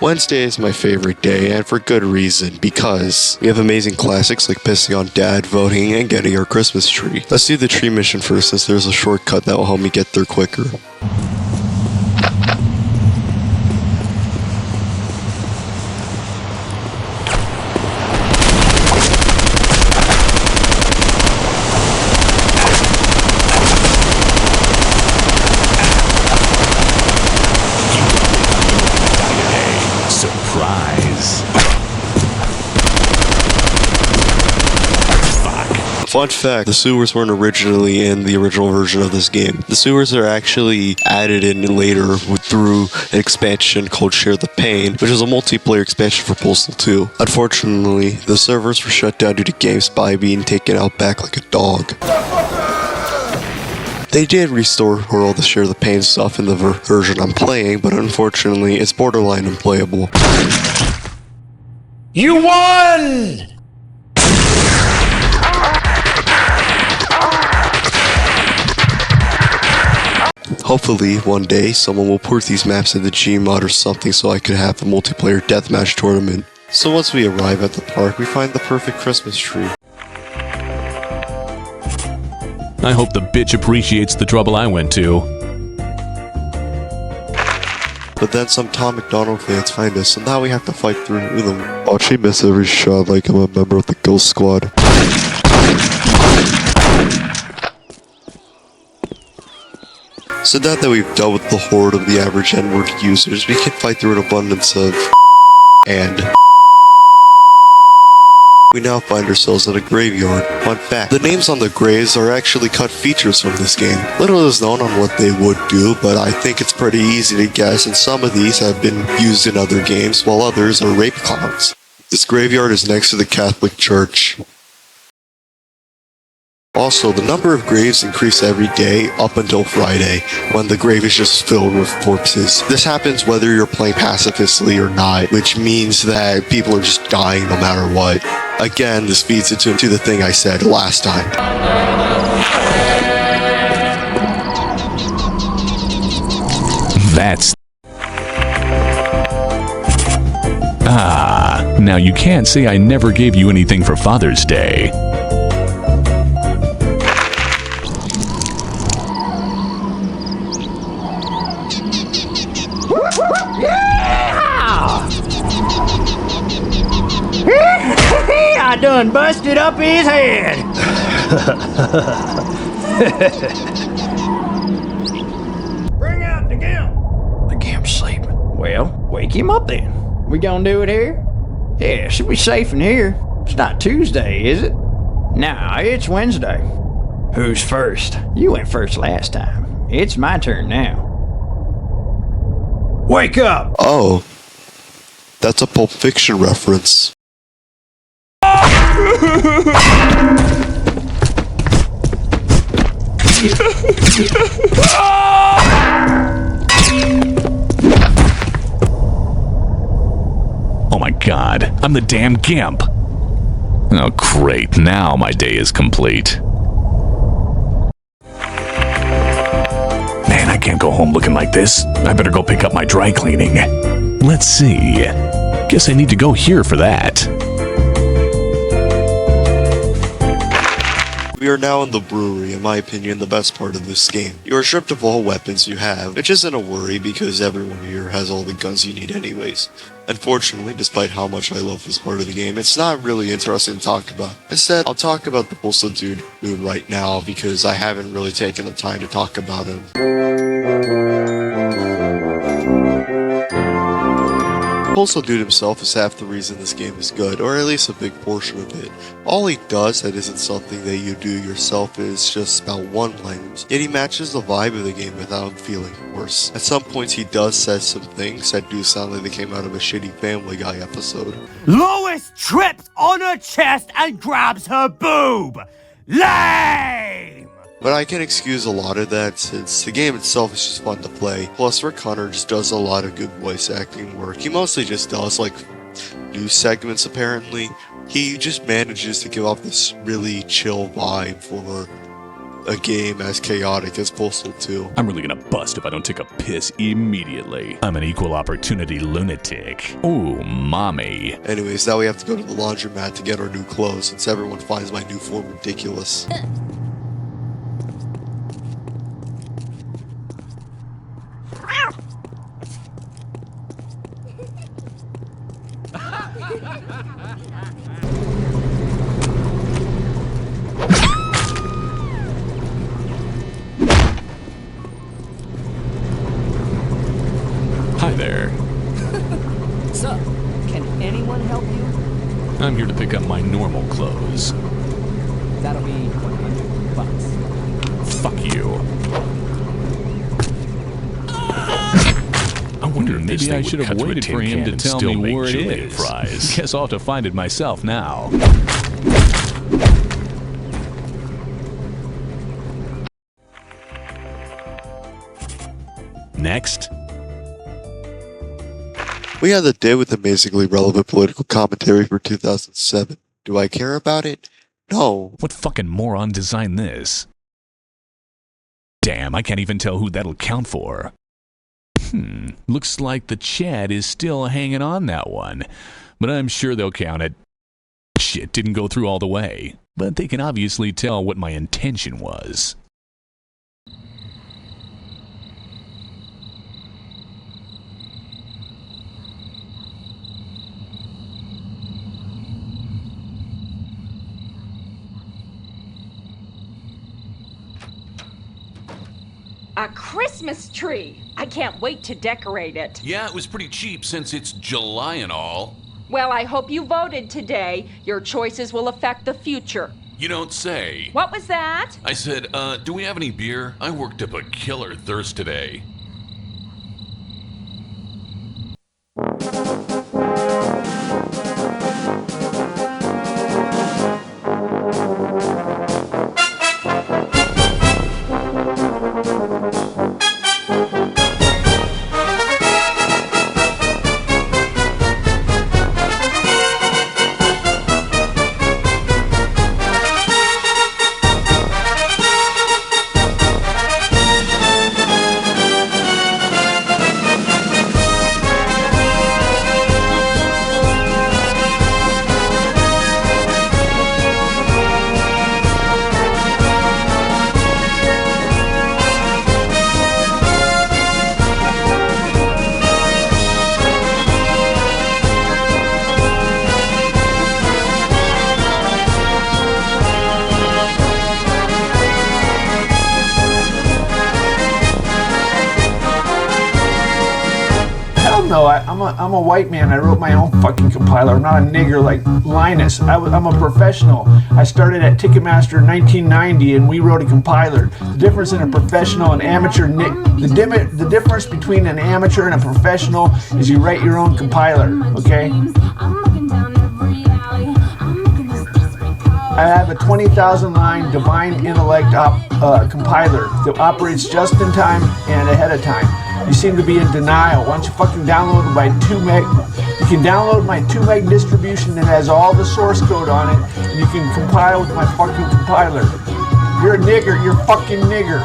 Wednesday is my favorite day, and for good reason, because we have amazing classics like pissing on Dad, voting, and getting our Christmas tree. Let's do the tree mission first, since there's a shortcut that will help me get there quicker. Surprise. Fun fact, the sewers weren't originally in the original version of this game. The sewers are actually added in later through an expansion called Share the Pain, which is a multiplayer expansion for Postal 2. Unfortunately, the servers were shut down due to GameSpy being taken out back like a dog. They did restore all the Share the Pain stuff in the version I'm playing, but unfortunately, it's borderline unplayable. You won! Hopefully, one day, someone will port these maps into Gmod or something so I could have a multiplayer deathmatch tournament. So once we arrive at the park, we find the perfect Christmas tree. I hope the bitch appreciates the trouble I went to. But then some Tom McDonald fans find us, so now we have to fight through them. Watch me miss every shot like I'm a member of the Ghost Squad. So now that we've dealt with the horde of the average N-word users, we can fight through an abundance of and we now find ourselves at a graveyard. Fun fact, the names on the graves are actually cut features from this game. Little is known on what they would do, but I think it's pretty easy to guess, and some of these have been used in other games, while others are rape clowns. This graveyard is next to the Catholic Church. Also, the number of graves increase every day up until Friday, when the grave is just filled with corpses. This happens whether you're playing pacifistly or not, which means that people are just dying no matter what. Again, this feeds into the thing I said last time. That's... now you can't say I never gave you anything for Father's Day. I done busted up his head. Bring out the gimp. The gimp's sleeping. Well, wake him up then. We gonna do it here? Yeah, should be safe in here. It's not Tuesday, is it? Nah, it's Wednesday. Who's first? You went first last time. It's my turn now. Wake up! Oh, that's a Pulp Fiction reference. Oh my god, I'm the damn gimp! Oh great, now my day is complete. Man, I can't go home looking like this. I better go pick up my dry cleaning. Let's see. Guess I need to go here for that. We are now in the brewery, in my opinion, the best part of this game. You are stripped of all weapons you have, which isn't a worry because everyone here has all the guns you need anyways. Unfortunately, despite how much I love this part of the game, it's not really interesting to talk about. Instead, I'll talk about the Postal Dude right now because I haven't really taken the time to talk about him. Postal Dude himself is half the reason this game is good, or at least a big portion of it. All he does that isn't something that you do yourself is just about one-liners, yet he matches the vibe of the game without feeling worse. At some points he does say some things that do sound like they came out of a shitty Family Guy episode. Lois trips on her chest and grabs her boob! Lame! But I can excuse a lot of that since the game itself is just fun to play. Plus, Rick Hunter just does a lot of good voice acting work. He mostly just does like news segments apparently. He just manages to give off this really chill vibe for a game as chaotic as Postal 2. I'm really gonna bust if I don't take a piss immediately. I'm an equal opportunity lunatic. Ooh, mommy. Anyways, now we have to go to the laundromat to get our new clothes since everyone finds my new form ridiculous. Hi there. Sup? Can anyone help you? I'm here to pick up my normal clothes. That'll be $100. Fuck you. I wonder if maybe I should have waited for him to tell me where it is. Fries. Guess I'll have to find it myself now. Next. We had the day with amazingly relevant political commentary for 2007. Do I care about it? No. What fucking moron designed this? Damn, I can't even tell who that'll count for. Looks like the Chad is still hanging on that one, but I'm sure they'll count it. Shit didn't go through all the way, but they can obviously tell what my intention was. A Christmas tree! I can't wait to decorate it. Yeah, it was pretty cheap since it's July and all. Well, I hope you voted today. Your choices will affect the future. You don't say. What was that? I said, do we have any beer? I worked up a killer thirst today. No, I'm a white man. I wrote my own fucking compiler. I'm not a nigger like Linus. I'm a professional. I started at Ticketmaster in 1990, and we wrote a compiler. The difference in a professional and amateur, the difference between an amateur and a professional is you write your own compiler. Okay. I have a 20,000 line Divine Intellect compiler that operates just in time and ahead of time. You seem to be in denial. Why don't you fucking download my 2 meg? You can download my 2 meg distribution that has all the source code on it, and you can compile with my fucking compiler. You're a nigger. You're a fucking nigger.